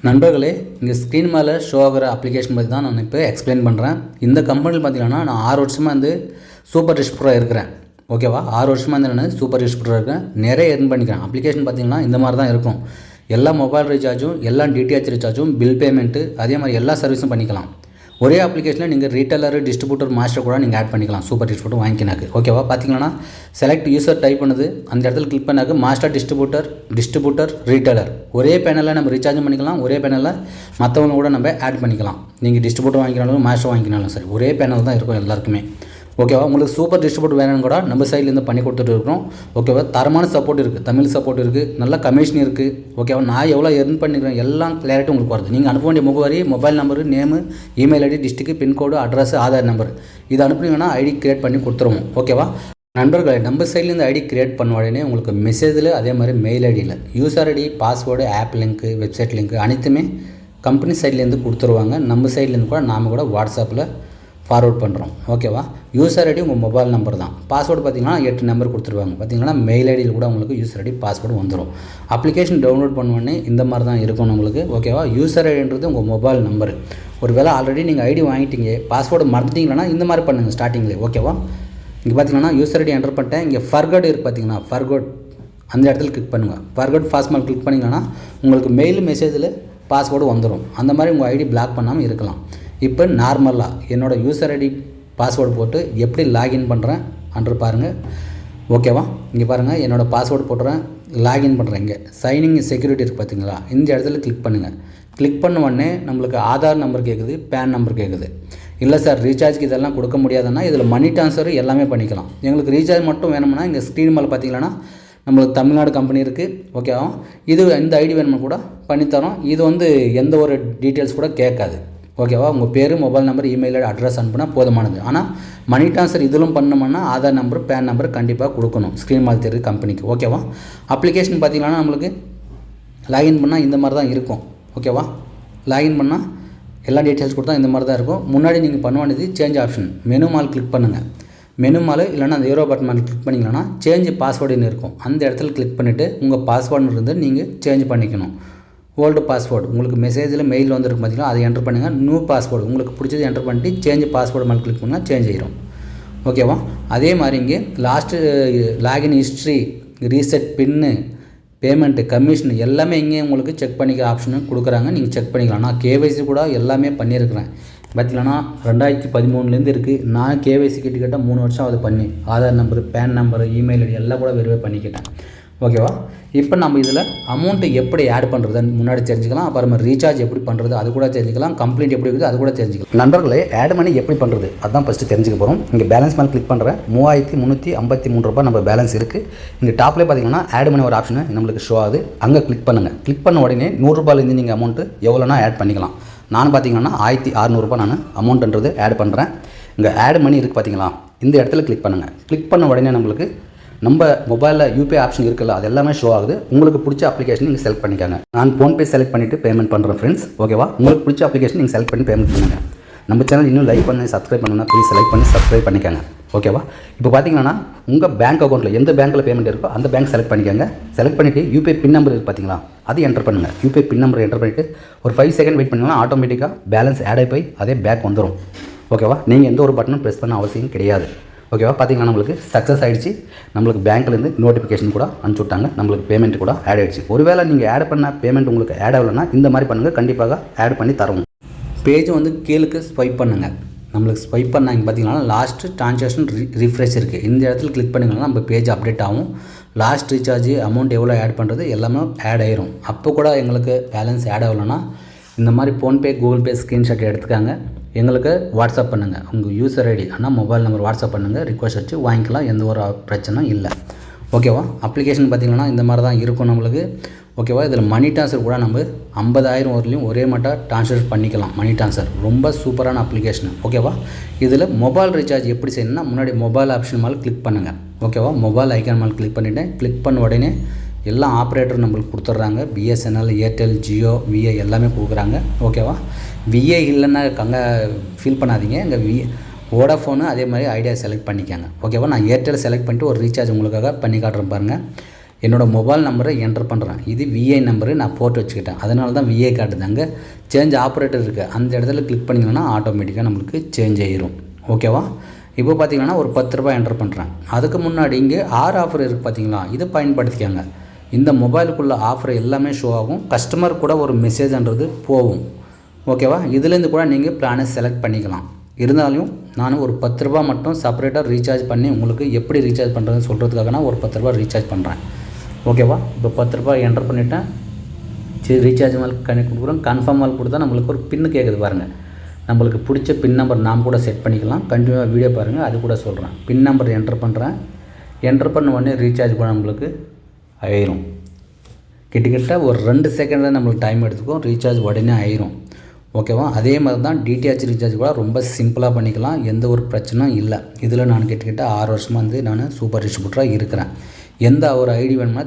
நண்பர்களே, இங்கே ஸ்க்ரீன் மேலே ஷோ ஆகிற அப்ளிகேஷன் பற்றி தான் நான் இப்போ எக்ஸ்பிளைன் பண்ணுறேன். இந்த கம்பெனியில் பார்த்தீங்கன்னா நான் 6 வருஷமாக சூப்பர் டிஸ்ட்ரிபியூட்டராக இருக்கிறேன். ஓகேவா, 6 வருஷமாக நான் சூப்பர் டிஸ்ட்ரிபியூட்டராக இருக்கேன். நிறைய எர்ன் பண்ணிக்கிறேன். அப்ளிகேஷன் பார்த்தீங்கன்னா இந்த மாதிரி தான் இருக்கும். எல்லா மொபைல் ரீசார்ஜும், எல்லா டிடிஹெச் ரீசார்ஜும், பில் பேமெண்ட்டு, அதே மாதிரி எல்லா சர்வீஸும் பண்ணிக்கலாம். ஒரே அப்ளிகேஷனில் நீங்கள் ரீட்டைலர், டிஸ்ட்ரிபியூட்டர், மாஸ்டர் கூட நீங்கள் ஆட் பண்ணிக்கலாம். சூப்பர் டிஸ்ட்ரிபியூட்டர் வாங்கினாக்கு. ஓகேவா, பார்த்தீங்கன்னா செலக்ட் யூசர் டைப் பண்ணுது, அந்த இடத்துல கிளிக் பண்ணாக்கு மாஸ்டர், டிஸ்ட்ரிபியூட்டர், ரீட்டைலர் ஒரே பேனலில் நம்ம ரீசார்ஜும் பண்ணிக்கலாம். ஒரே பேனலில் மற்றவங்க கூட நம்ம ஆட் பண்ணிக்கலாம். நீங்கள் டிஸ்ட்ரிபியூட்டர் வாங்கினாலும் மாஸ்டர் வாங்கினாலும் சரி, ஒரே பேனல் தான் இருக்கும் எல்லாருக்குமே. ஓகேவா, உங்களுக்கு சூப்பர் டிஸ்ட்ரிபியூட்டர் வேணும்னு கூட நம்ம சைட்லேருந்து பண்ணி கொடுத்துட்டு இருக்கிறோம். ஓகேவா, தரமான சப்போர்ட் இருக்குது, தமிழ் சப்போர்ட் இருக்குது, நல்ல கமிஷன் இருக்குது. ஓகேவா, நான் எவ்வளோ எர்ன் பண்ணிக்கிறேன் எல்லாம் கிளாரிட்டி உங்களுக்கு வருது. நீங்கள் அனுப்ப வேண்டிய முகவரி, mobile number, name, email ID, district, pincode, address, Aadhaar number இது அனுப்புனீங்கன்னா ஐடி கிரியேட் பண்ணி கொடுத்துருவோம். ஓகேவா நண்பர்களே, நம்ம சைட்லேருந்து ஐடி கிரியேட் பண்ண உடனே உங்களுக்கு மெசேஜில், அதே மாதிரி மெயில் ஐடியில் user ID, password, app link, website link அனைத்துமே கம்பெனி சைட்லேருந்து கொடுத்துருவாங்க. நம்ம சைட்லேருந்து கூட நாம் கூட வாட்ஸ்அப்பில் ஃபார்வர்ட் பண்ணுறோம். ஓகேவா, யூசர் ஐடி உங்கள் மொபைல் நம்பர் தான். பாஸ்வேர்டு பார்த்தீங்கன்னா 8 நம்பர் கொடுத்துருவாங்க. பார்த்தீங்கன்னா மெயில் ஐடியில் கூட உங்களுக்கு யூசர் ஐடி, பாஸ்வேர்டு வந்துடும். அப்ளிகேஷன் டவுன்லோட் பண்ணுவோன்னே இந்த மாதிரி தான் இருக்கும் உங்களுக்கு. ஓகேவா, யூசர் ஐடின்றது உங்கள் மொபைல் நம்பர். ஒரு வேளை ஆல்ரெடி நீங்கள் ஐடி வாங்கிட்டீங்க, பாஸ்வேர்டு மறந்துட்டீங்கன்னா இந்த மாதிரி பண்ணுங்கள் ஸ்டார்டிங்லேயே. ஓகேவா, இங்கே பார்த்தீங்கன்னா யூசர் ஐடி என்டர் பண்ணிட்டேன். இங்கே ஃபர்கட் இருக்குது பார்த்தீங்கன்னா, ஃபர்கட் அந்த இடத்துல கிளிக் பண்ணுங்கள். ஃபர்கட் பாஸ்வேர்டு கிளிக் பண்ணிங்கன்னா உங்களுக்கு மெயில் மெசேஜில் பாஸ்வேர்டு வந்துடும். அந்த மாதிரி உங்கள் ஐடி பிளாக் பண்ணாமல் இருக்கலாம். இப்போ நார்மலாக என்னோடய யூசர் ஐடி, பாஸ்வேர்டு போட்டு எப்படி லாகின் பண்ணுறேன் அன்று பாருங்கள். ஓகேவா, இங்கே பாருங்கள், என்னோடய பாஸ்வேர்டு போட்டுறேன், லாகின் பண்ணுறேன். இங்கே சைனிங் செக்யூரிட்டி இருக்குது பார்த்தீங்களா, இந்த இடத்துல கிளிக் பண்ணுங்கள். கிளிக் பண்ண உடனே நம்மளுக்கு ஆதார் நம்பர் கேட்குது, பேன் நம்பர் கேட்குது. இல்லை சார், ரீசார்ஜ்க்கு இதெல்லாம் கொடுக்க முடியாதுன்னா இதில் மணி ட்ரான்ஸ்ஃபர் எல்லாமே பண்ணிக்கலாம். எங்களுக்கு ரீசார்ஜ் மட்டும் வேணும்னா இங்கே ஸ்க்ரீன் மேலே பார்த்தீங்கன்னா நம்மளுக்கு தமிழ்நாடு கம்பெனி இருக்குது. ஓகேவா, இது இந்த ஐடி வேணும்னா கூட பண்ணித்தரோம். இது எந்த ஒரு டீட்டெயில்ஸ் கூட கேட்காது. ஓகேவா, உங்கள் பேர், mobile number, email ID, address அனுப்புனா போதுமானது. ஆனால் மணி ட்ரான்ஸ்ஃபர் இதிலும் பண்ணோம்னா ஆதார் நம்பர், பேன் நம்பர் கண்டிப்பாக கொடுக்கணும் ஸ்க்ரீன் மாதிரி தெரியுது கம்பெனிக்கு. ஓகேவா, அப்ளிகேஷன் பார்த்தீங்கன்னா நம்மளுக்கு லாகின் பண்ணால் இந்த மாதிரி தான் இருக்கும். ஓகேவா, லாகின் பண்ணால் எல்லா டீட்டெயில்ஸ் கொடுத்தா இந்த மாதிரி தான் இருக்கும். முன்னாடி நீங்கள் பண்ண வேண்டியது change option, menu mall click பண்ணுங்கள். மெனு மால் இல்லைனா அந்த ஏரோ பட்டன் மால் கிளிக் பண்ணிங்கன்னா சேஞ்ச் பாஸ்வேர்டுன்னு இருக்கும். அந்த இடத்துல கிளிக் பண்ணிவிட்டு உங்கள் பாஸ்வேர்டுன்னு இருந்து நீங்கள் சேஞ்ச் பண்ணிக்கணும். ஓல்டு பாஸ்வேர்டு உங்களுக்கு மெசேஜில் மெயில் வந்துருக்கு பார்த்தீங்கன்னா, அதை என்டர் பண்ணுங்கள். நியூ பாஸ்வேர்டு உங்களுக்கு பிடிச்சது என்டர் பண்ணிட்டு சேஞ்ச் பாஸ்வேர்டு மேலே கிளிக் பண்ணால் சேஞ்ச் ஆகிடும். ஓகேவா, அதே மாதிரி இங்கே லாஸ்ட்டு லாகின் ஹிஸ்ட்ரி, ரீசெட் பின்னு, பேமெண்ட்டு, கமிஷன் எல்லாமே இங்கே உங்களுக்கு செக் பண்ணிக்கிற ஆப்ஷனு கொடுக்குறாங்க. நீங்கள் செக் பண்ணிக்கலாம். நான் கேவைசி கூட எல்லாமே பண்ணியிருக்கிறேன். பார்த்தீங்கன்னா 2013 இருக்குது. நான் கேவைசி கிட்டத்தட்ட 3 வருஷம் அது பண்ணி Aadhaar number, PAN number, email ID எல்லாம் கூட வெரிஃபை பண்ணிக்கிட்டேன். ஓகேவா, இப்போ நம்ம இதில் அமௌண்ட்டு எப்படி ஆட் பண்ணுறதுன்னு முன்னாடி தெரிஞ்சுக்கலாம். அப்புறமா ரீசார்ஜ் எப்படி பண்ணுறது அது கூட தெரிஞ்சுக்கலாம். கம்ப்ளைண்ட் எப்படி இருக்குது அது கூட தெரிஞ்சுக்கலாம். நண்பர்களே, ஆட் மணி எப்படி பண்ணுறது அதுதான் ஃபஸ்ட்டு தெரிஞ்சுக்க போகிறோம். இங்கே பேலன்ஸ் மேலே கிளிக் பண்ணுறேன். 3353 ரூபாய் நம்ம பேலன்ஸ் இருக்குது. இங்கே டாப்லேயே பார்த்தீங்கன்னா ஆட் மணி ஒரு ஆப்ஷனு நம்மளுக்கு ஷோ ஆகுது. அங்கே கிளிக் பண்ணுங்கள். கிளிக் பண்ண உடனே 100 ரூபாயிலேருந்து நீங்கள் அமௌண்ட்டு எவ்வளோனா ஆட் பண்ணிக்கலாம். நான் பார்த்தீங்கன்னா 1600 ரூபாய் நான் அமௌண்ட்டுன்றது ஆட் பண்ணுறேன். இங்கே ஆட் மணி இருக்குது பார்த்தீங்களா, இந்த இடத்துல கிளிக் பண்ணுங்கள். கிளிக் பண்ண உடனே நம்மளுக்கு நம்ம மொபைலில் யூபிஐ ஆப்ஷன் இருக்குல்ல, அது எல்லாமே ஷோ ஆகுது. உங்களுக்கு பிடிச்ச அப்ளிகேஷன் நீங்கள் செலக்ட் பண்ணிக்காங்க. நான் ஃபோன்பே செலக்ட் பண்ணிவிட்டு பேமெண்ட் பண்ணுறேன் ஃப்ரெண்ட்ஸ். ஓகேவா, உங்களுக்கு பிடிச்ச அப்ளிகேஷன் நீங்கள் செலக்ட் பண்ணி பேமெண்ட் பண்ணுங்கள். நம்ம சேனல் இன்னும் லைக் பண்ணி சப்ஸ்கிரைப் பண்ணணும்னா ப்ளீஸ் செலக்ட் பண்ணி சப்ஸ்கிரைப் பண்ணிக்காங்க. ஓகேவா, இப்போ பார்த்தீங்கன்னா உங்கள் பேங்க் அக்கௌண்ட்டில் எந்த பேங்க்கில் பேமெண்ட் இருக்கோ அந்த பேங்க் செலக்ட் பண்ணிக்கோங்க. செலக்ட் பண்ணிவிட்டு யூபிஐ பின் நம்பர் இருக்குது பார்த்தீங்களா, அது என்டர் பண்ணுங்கள். யூபிஐ பின் நம்பர் என்டர் பண்ணிவிட்டு ஒரு 5 செகண்ட் வெயிட் பண்ணிங்கன்னா ஆட்டோமேட்டிக்காக பேலன்ஸ் ஆட் ஆகி போய் அதே பேக் வந்துடும். ஓகேவா, நீங்கள் எந்த ஒரு பட்டனும் ப்ரெஸ் பண்ண அவசியம் கிடையாது. ஓகேவா, பார்த்தீங்கன்னா நம்மளுக்கு சக்ஸஸ் ஆகிடுச்சு. நம்மளுக்கு பேங்க்லேருந்து நோட்டிஃபிகேஷன் கூட அனுப்பிச்சி விட்டாங்க. நம்மளுக்கு பேமெண்ட் கூட ஆட் ஆகிடுச்சு. ஒருவேளை நீங்கள் ஆட் பண்ண பேமெண்ட் உங்களுக்கு ஆட் ஆகலைன்னா இந்த மாதிரி பண்ணுங்கள், கண்டிப்பாக ஆட் பண்ணி தருவோம். பேஜ் கீழுக்கு ஸ்வைப் பண்ணுங்கள். நம்மளுக்கு ஸ்வைப் பண்ணாங்க பார்த்தீங்கன்னா லாஸ்ட்டு ட்ரான்சாக்ஷன் ரீஃப்ரெஷ் இருக்குது. இந்த இடத்துல கிளிக் பண்ணிங்கன்னா நம்ம பேஜ் அப்டேட் ஆகும். லாஸ்ட் ரீசார்ஜ் அமௌண்ட் எவ்வளோ ஆட் பண்ணுறது எல்லாமே ஆட் ஆயிரும். அப்போ கூட எங்களுக்கு பேலன்ஸ் ஆட் ஆகலைன்னா இந்த மாதிரி ஃபோன்பே, கூகுள் பே ஸ்க்ரீன்ஷாட் எடுத்துக்காங்க, எங்களுக்கு வாட்ஸ்அப் பண்ணுங்கள். உங்கள் யூசர் ஐடி ஆனால் மொபைல் நம்பர் வாட்ஸ்அப் பண்ணுங்கள், ரிக்வஸ்ட் வச்சு வாங்கிக்கலாம். எந்த ஒரு பிரச்சனையும் இல்லை. ஓகேவா, அப்ளிகேஷன் பார்த்திங்கன்னா இந்த மாதிரி தான் இருக்கும் நம்மளுக்கு. ஓகேவா, இதில் மணி ட்ரான்ஸ்ஃபர் கூட நம்ம 50,000 வரலையும் ஒரே மாட்டாக ட்ரான்ஸ்ஃபர் பண்ணிக்கலாம். மணி ட்ரான்ஸ்ஃபர் ரொம்ப சூப்பரான அப்ளிகேஷன். ஓகேவா, இதில் மொபைல் ரீசார்ஜ் எப்படி செய்யணும்னா முன்னாடி மொபைல் ஆப்ஷன் மேலே கிளிக் பண்ணுங்கள். ஓகேவா, மொபைல் ஐக்கான் மேலே கிளிக் பண்ணிவிட்டேன். கிளிக் பண்ண உடனே எல்லா ஆப்ரேட்டர் நம்மளுக்கு கொடுத்துட்றாங்க. பிஎஸ்என்எல், ஏர்டெல், ஜியோ, விஐ எல்லாமே கொடுக்குறாங்க. ஓகேவா, விஐ இல்லைன்னா ஃபீல் பண்ணாதீங்க. இங்கே வோடாஃபோனு அதே மாதிரி ஐடியா செலக்ட் பண்ணிக்காங்க. ஓகேவா, நான் ஏர்டெல் செலக்ட் பண்ணிட்டு ஒரு ரீசார்ஜ் உங்களுக்காக பண்ணி காட்டுறேன் பாருங்கள். என்னோடய மொபைல் நம்பரை என்டர் பண்ணுறேன். இது விஐ நம்பரு நான் போட்டு வச்சுக்கிட்டேன். அதனால தான் விஐ காட்டுது. அங்கே சேஞ்ச் ஆப்ரேட்டர் இருக்குது, அந்த இடத்துல கிளிக் பண்ணிங்கன்னா ஆட்டோமேட்டிக்காக நம்மளுக்கு சேஞ்ச் ஆகிரும். ஓகேவா? இப்போ பார்த்தீங்கன்னா ஒரு 10 ரூபாய் என்டர் பண்ணுறேன். அதுக்கு முன்னாடி இங்கே 6 ஆஃபர் இருக்குது பார்த்தீங்களா, இதை பயன்படுத்திக்கோங்க. இந்த மொபைலுக்குள்ள ஆஃபர் எல்லாமே ஷோ ஆகும். கஸ்டமர் கூட ஒரு மெசேஜ்ன்றது போகும். ஓகேவா? இதுலேருந்து கூட நீங்கள் பிளானை செலக்ட் பண்ணிக்கலாம். இருந்தாலும் நான் ஒரு 10 ரூபா மட்டும் செப்பரேட்டாக ரீசார்ஜ் பண்ணி உங்களுக்கு எப்படி ரீசார்ஜ் பண்ணுறதுன்னு சொல்கிறதுக்காக நான் ஒரு 10 ரூபா ரீசார்ஜ் பண்ணுறேன். ஓகேவா? இப்போ 10 ரூபாய் என்டர் பண்ணிவிட்டேன். சரி, ரீசார்ஜ் மேலே கொடுக்குறோம். கன்ஃபார்ம் மேலே கொடுத்தா நம்மளுக்கு ஒரு பின்னு கேட்குது பாருங்கள். நம்மளுக்கு பிடிச்ச பின் நம்பர் நாம் கூட செட் பண்ணிக்கலாம். கண்டினியூவாக வீடியோ பாருங்கள், அது கூட சொல்கிறேன். பின் நம்பர் என்டர் பண்ணுறேன். என்டர் பண்ண உடனே ரீசார்ஜ் பண்ண நம்மளுக்கு ஆயிரும். கிட்டத்தட்ட ஒரு 2 செகண்டில் நம்மளுக்கு டைம் எடுத்துக்கும், ரீசார்ஜ் உடனே ஆயிரும். ஓகேவா? அதே மாதிரி தான் டிடிஹெச் ரீசார்ஜ் கூட ரொம்ப சிம்பிளாக பண்ணிக்கலாம், எந்த ஒரு பிரச்சனையும் இல்லை. இதில் நான் கிட்டத்தட்ட 6 வருஷமாக நான் சூப்பர் டிஸ்ட்ரிபியூட்டராக இருக்கிறேன். எந்த ஒரு ஐடி வேணுமா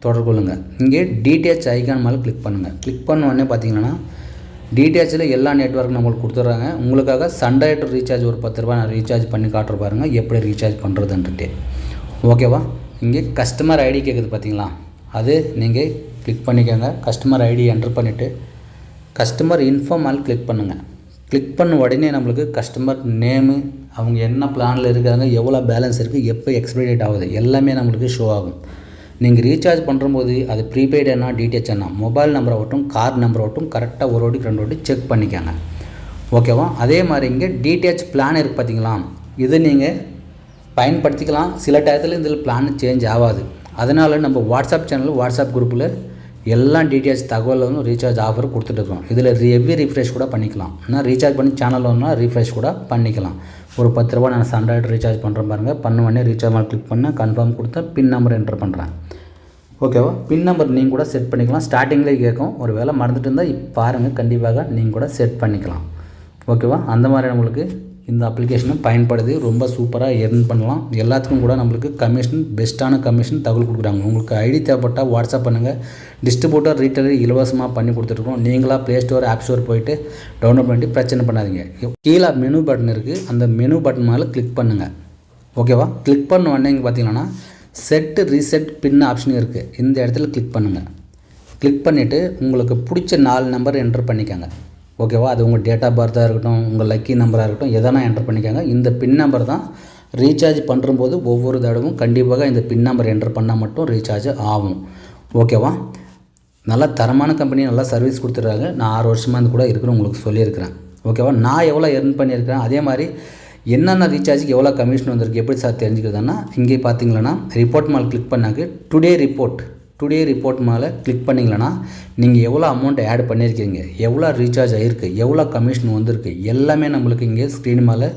தொடர்பு கொள்ளுங்கள். இங்கே டிடிஹெச் ஐகான் மேலே கிளிக் பண்ணுங்கள். கிளிக் பண்ண உடனே பார்த்தீங்கன்னா டிடிஹெச்சில் எல்லா நெட்வொர்க் நம்மளுக்கு கொடுத்துட்றாங்க. உங்களுக்காக சன்டைரக்ட் ரீசார்ஜ் ஒரு 10 ரூபாய் நான் ரீசார்ஜ் பண்ணி காட்டுற பாருங்கள் எப்படி ரீசார்ஜ் பண்ணுறதுன்ட்டு. ஓகேவா? இங்கே கஸ்டமர் ஐடி கேட்குது பார்த்தீங்களா, அது நீங்கள் கிளிக் பண்ணிக்கோங்க. கஸ்டமர் ஐடி என்டர் பண்ணிவிட்டு கஸ்டமர் இன்ஃபோ மேலே கிளிக் பண்ணுங்கள். கிளிக் பண்ண உடனே நம்மளுக்கு கஸ்டமர் நேமு, அவங்க என்ன பிளானில் இருக்காங்க, எவ்வளோ பேலன்ஸ் இருக்குது, எப்போ எக்ஸ்பைரி டேட் ஆகுது எல்லாமே நம்மளுக்கு ஷோ ஆகும். நீங்கள் ரீசார்ஜ் பண்ணும்போது அது ப்ரீபெய்டு என்ன டிடிஹெச் என்ன மொபைல் நம்பரை ஓட்டும் கார்டு நம்பரை ஓட்டும் கரெக்டாக ஒரு வாட்டி 2 வாட்டி செக் பண்ணிக்கோங்க. ஓகேவா? அதே மாதிரி இங்கே டிடிஹெச் பிளான் இருக்குது பார்த்தீங்களா, இது நீங்கள் பயன்படுத்திக்கலாம். சில டயத்தில் இதில் பிளான் சேஞ்ச் ஆகாது. அதனால் நம்ம வாட்ஸ்அப் சேனல் வாட்ஸ்அப் குரூப்பில் எல்லா டிடிஹெச் தகவலும் ரீசார்ஜ் ஆஃபர் கொடுத்துட்ருக்கோம். இதில் எவ்ரி ரீஃப்ரெஷ் கூட பண்ணிக்கலாம். நான் ரீசார்ஜ் பண்ணி சேனல் ஒன்றா ரீஃப்ரெஷ் கூட பண்ணிக்கலாம். ஒரு 10 ரூபா நான் சன்டைரக்ட் ரீசார்ஜ் பண்ணுறேன் பாருங்கள். பண்ண உடனே ரீசார்ஜ் மேலே கிளிக் பண்ணேன், கன்ஃபார்ம் கொடுத்தா பின் நம்பர் என்டர் பண்ணுறேன். ஓகேவா? பின் நம்பர் நீங்கள் கூட செட் பண்ணிக்கலாம். ஸ்டார்டிங்லேயே கேட்கும், ஒரு வேளை மறந்துட்டு இருந்தால் இப்போ பாருங்கள், கண்டிப்பாக நீங்கள் கூட செட் பண்ணிக்கலாம். ஓகேவா? அந்த மாதிரி நம்மளுக்கு இந்த அப்ளிகேஷனும் பயன்படுது. ரொம்ப சூப்பராக எர்ன் பண்ணலாம். எல்லாத்துக்கும் கூட நம்மளுக்கு கமிஷன், பெஸ்ட்டான கமிஷன் தகவல் கொடுக்குறாங்க. உங்களுக்கு ஐடி தேவைப்பட்டால் வாட்ஸ்அப் பண்ணுங்கள். டிஸ்ட்ரிபியூட்டர் ரீட்டைலர் இலவசமாக பண்ணி கொடுத்துருக்கோம். நீங்களாக ப்ளே ஸ்டோர் ஆப் ஸ்டோர் போய்ட்டு டவுன்லோட் பண்ணி பிரச்சனை பண்ணாதீங்க. கீழே மெனு பட்டன் இருக்குது, அந்த மெனு பட்டன் மேலே கிளிக் பண்ணுங்கள். ஓகேவா? கிளிக் பண்ண உடனே இங்கே பார்த்தீங்கன்னா செட் ரீசெட் பின் ஆப்ஷன் இருக்குது. இந்த இடத்துல கிளிக் பண்ணுங்கள். கிளிக் பண்ணிவிட்டு உங்களுக்கு பிடிச்ச 4 நம்பர் என்டர் பண்ணிக்கோங்க. ஓகேவா? அது உங்கள் டேட் ஆஃப் பர்த்தாக இருக்கட்டும், உங்கள் லக்கி நம்பராக இருக்கட்டும், எதனா என்டர் பண்ணிக்கோங்க. இந்த பின் நம்பர் தான் ரீசார்ஜ் பண்ணும்போது ஒவ்வொரு தடவும் கண்டிப்பாக இந்த பின் நம்பர் என்டர் பண்ணால் மட்டும் ரீசார்ஜ் ஆகும். ஓகேவா? நல்லா தரமான கம்பெனி, நல்லா சர்வீஸ் கொடுத்துட்றாங்க. நான் 6 வருஷமாக கூட இருக்கிறேன், உங்களுக்கு சொல்லியிருக்கிறேன். ஓகேவா? நான் எவ்வளோ எர்ன் பண்ணியிருக்கிறேன், அதே மாதிரி என்னென்ன ரீசார்ஜுக்கு எவ்வளோ கமிஷன் வந்திருக்கு எப்படி சார் தெரிஞ்சுக்கிறதுனா, இங்கே பார்த்தீங்களன்னா ரிப்போர்ட் மேலே கிளிக் பண்ணாக்க டுடே ரிப்போர்ட் மேலே கிளிக் பண்ணிங்களன்னா நீங்கள் எவ்வளோ அமௌண்ட் ஆட் பண்ணியிருக்கீங்க, எவ்வளோ ரீசார்ஜ் ஆகிருக்கு, எவ்வளோ கமிஷன் வந்திருக்கு எல்லாமே நம்மளுக்கு இங்கே ஸ்க்ரீன் மேலே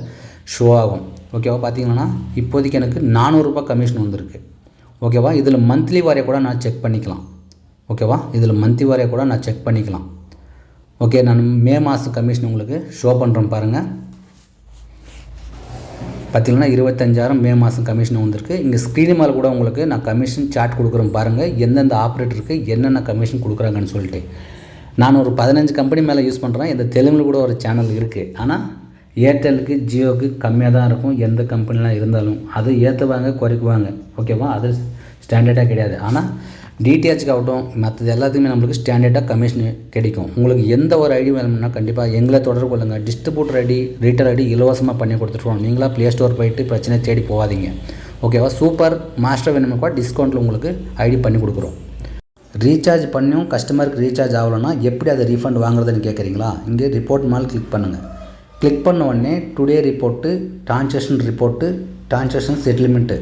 ஷோ ஆகும். ஓகேவா? பார்த்தீங்கன்னா இப்போதைக்கு எனக்கு 400 ரூபாய் கமிஷன் வந்திருக்கு. ஓகேவா? இதில் மந்த்லி வாரியாக கூட நான் செக் பண்ணிக்கலாம். ஓகேவா? இதில் மந்த்லி வாரியாக கூட நான் செக் பண்ணிக்கலாம். ஓகே, நான் மே மாதம் கமிஷன் உங்களுக்கு ஷோ பண்ணுறேன் பாருங்கள். பார்த்திங்கன்னா 25,000 மே மாதம் கமிஷன் வந்திருக்கு. இங்கே ஸ்க்ரீன் மேலே கூட உங்களுக்கு நான் கமிஷன் சார்ட் கொடுக்குறேன் பாருங்கள், எந்தெந்த ஆப்ரேட்டருக்கு என்னென்ன கமிஷன் கொடுக்குறாங்கன்னு சொல்லிட்டு. நான் ஒரு 15 கம்பெனி மேலே யூஸ் பண்ணுறேன். இந்த தெலுங்கில் கூட ஒரு சேனல் இருக்குது. ஆனால் ஏர்டெலுக்கு ஜியோவுக்கு கம்மியாக தான் இருக்கும், எந்த கம்பெனிலாம் இருந்தாலும். அது ஏற்றுவாங்க குறைக்குவாங்க. ஓகேவா? அது ஸ்டாண்டர்டாக கிடையாது. ஆனால் டிடிஹெச்க்கு ஆகட்டும் மற்றது எல்லாத்துக்குமே நம்மளுக்கு ஸ்டாண்டர்டாக கமிஷன் கிடைக்கும். உங்களுக்கு எந்த ஒரு ஐடி வேணும்னா கண்டிப்பாக எங்களை தொடர்பு கொள்ளுங்கள். டிஸ்ட்ரிபியூட்டர் ஐடி, ரீட்டைல் ஐடி இலவசமாக பண்ணி கொடுத்துருவோம். நீங்களாக ப்ளே ஸ்டோர் போயிட்டு பிரச்சனை தேடி போகாதீங்க. ஓகேவா? சூப்பர் மாஸ்டர் வேணுமா கூட டிஸ்கவுண்ட்டில் உங்களுக்கு ஐடி பண்ணி கொடுக்குறோம். ரீசார்ஜ் பண்ணியும் கஸ்டமருக்கு ரீசார்ஜ் ஆகலைன்னா எப்படி அதை ரீஃபண்ட் வாங்குறதுன்னு கேட்குறீங்களா? இங்கே ரிப்போர்ட் மேலே கிளிக் பண்ணுங்கள். கிளிக் பண்ண உடனே டுடே ரிப்போர்ட்டு, டிரான்சாக்ஷன் செட்டில்மெண்ட்டு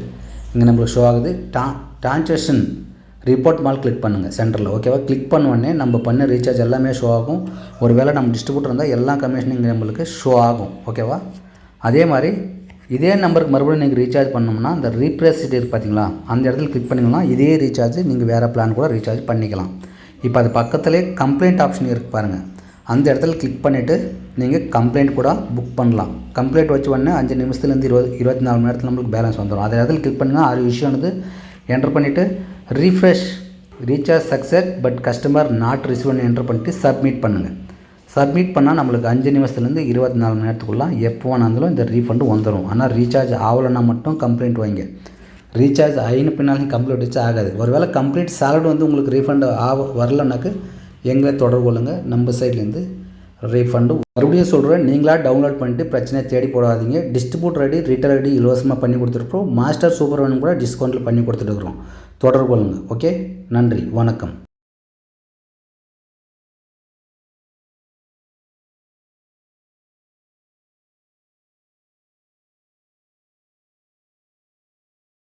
இங்கே நம்மளுக்கு ஷோ ஆகுது. டிரான்சாக்ஷன் ரிப்போர்ட் மேலே கிளிக் பண்ணுங்கள் சென்டரில். ஓகேவா? கிளிக் பண்ண உடனே நம்ம பண்ண ரீசார்ஜ் எல்லாமே ஷோ ஆகும். ஒரு வேளை நம்ம டிஸ்ட்ரிபியூட்டர் இருந்தால் எல்லா கமிஷனும் இங்கே நம்மளுக்கு ஷோ ஆகும். ஓகேவா? அதே மாதிரி இதே நம்பருக்கு மறுபடியும் நீங்கள் ரீசார்ஜ் பண்ணோம்னா அந்த ரீப்ரேஸ் இருக்குது பார்த்தீங்களா, அந்த இடத்துல கிளிக் பண்ணிங்கன்னா இதே ரீசார்ஜ் நீங்கள் வேறு பிளான் கூட ரீசார்ஜ் பண்ணிக்கலாம். இப்போ அது பக்கத்துலேயே கம்ப்ளைண்ட் ஆப்ஷன் இருக்குது பாருங்கள், அந்த இடத்துல கிளிக் பண்ணிவிட்டு நீங்கள் கம்ப்ளைண்ட் கூட புக் பண்ணலாம். கம்ப்ளைண்ட் வச்சு உடனே 5 நிமிஷத்துலேருந்து 24 மணி நேரத்தில் நம்மளுக்கு பேலன்ஸ் வந்துடும். அதே இடத்துல கிளிக் பண்ணுங்கள். 6 விஷயம் வந்து என்டர் பண்ணிவிட்டு recharge success but customer not ரிசீவ்னு என்டர் பண்ணிட்டு சப்மிட் பண்ணுங்கள். சப்மிட் பண்ணால் நம்மளுக்கு 5 நிமிஷத்துலேருந்து 24 மணி நேரத்துக்குள்ளே எப்போ வேணாலும் இந்த ரீஃபண்டு வந்துடும். ஆனால் ரீசார்ஜ் ஆகலைன்னா மட்டும் கம்ப்ளைண்ட் வைங்க. ரீசார்ஜ் ஆகின பின்னாலும் கம்ப்ளீட் வச்சு ஆகாது. ஒருவேளை கம்ப்ளீட் சேலரி வந்து உங்களுக்கு ரீஃபண்ட் வரலனாக்கு எங்களை தொடர்பு கொள்ளுங்கள். நம்ம சைட்லேருந்து ரீஃபண்டு. மறுபடியும் சொல்கிறேன், நீங்களாக டவுன்லோட் பண்ணிட்டு பிரச்சனையை தேடி போடாதீங்க. டிஸ்ட்ரிபியூட்டர் ஐடி ரீட்டைல் ஐடி இலவசமாக பண்ணி கொடுத்துருக்கோம். மாஸ்டர் சூப்பர் வேணும் கூட டிஸ்கவுண்ட்டில் பண்ணி கொடுத்துட்டுருக்குறோம். தொடர்பு கொள்ளுங்கள். ஓகே, நன்றி, வணக்கம்.